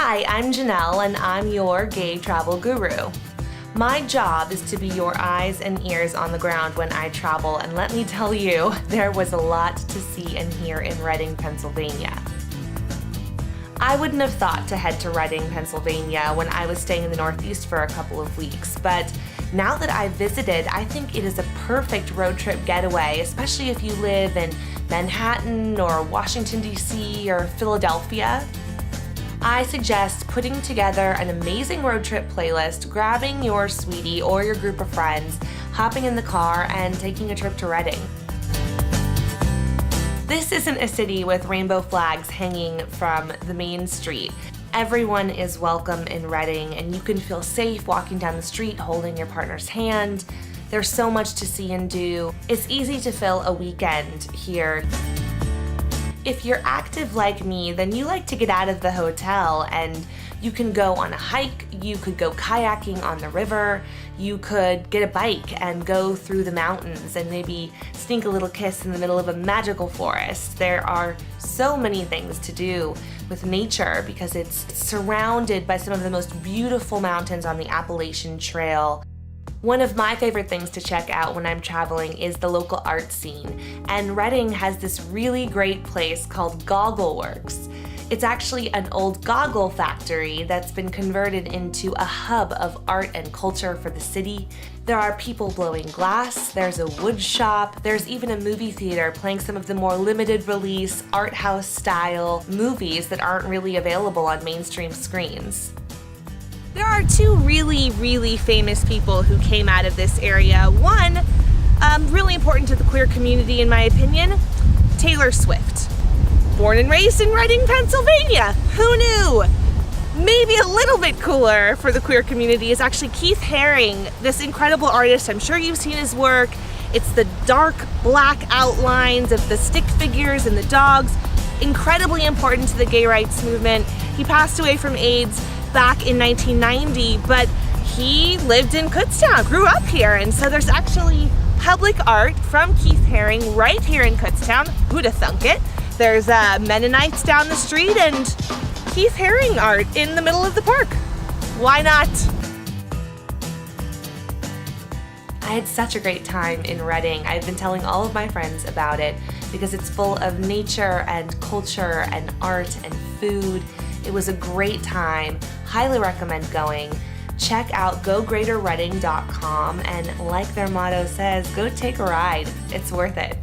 Hi, I'm Janelle and I'm your gay travel guru. My job is to be your eyes and ears on the ground when I travel, and let me tell you, there was a lot to see and hear in Reading, Pennsylvania. I wouldn't have thought to head to Reading, Pennsylvania when I was staying in the Northeast for a couple of weeks, but now that I've visited, I think it is a perfect road trip getaway, especially if you live in Manhattan or Washington, D.C. or Philadelphia. I suggest putting together an amazing road trip playlist, grabbing your sweetie or your group of friends, hopping in the car, and taking a trip to Reading. This isn't a city with rainbow flags hanging from the main street. Everyone is welcome in Reading, and you can feel safe walking down the street holding your partner's hand. There's so much to see and do. It's easy to fill a weekend here. If you're active like me, then you like to get out of the hotel and you can go on a hike, you could go kayaking on the river, you could get a bike and go through the mountains and maybe sneak a little kiss in the middle of a magical forest. There are so many things to do with nature because it's surrounded by some of the most beautiful mountains on the Appalachian Trail. One of my favorite things to check out when I'm traveling is the local art scene, and Reading has this really great place called Goggle Works. It's actually an old goggle factory that's been converted into a hub of art and culture for the city. There are people blowing glass, there's a wood shop, there's even a movie theater playing some of the more limited release, art house style movies that aren't really available on mainstream screens. There are two really famous people who came out of this area. One, really important to the queer community in my opinion, Taylor Swift. Born and raised in Reading, Pennsylvania. Who knew? Maybe a little bit cooler for the queer community is actually Keith Haring, this incredible artist. I'm sure you've seen his work. It's the dark black outlines of the stick figures and the dogs. Incredibly important to the gay rights movement. He passed away from AIDS back in 1990, but he lived in Kutztown, grew up here, and so there's actually public art from Keith Haring right here in Kutztown. Who'd have thunk it? There's Mennonites down the street and Keith Haring art in the middle of the park. Why not? I had such a great time in Reading. I've been telling all of my friends about it because it's full of nature and culture and art and food. It was a great time. Highly recommend going. Check out gogreaterreading.com and like their motto says, go take a ride. It's worth it.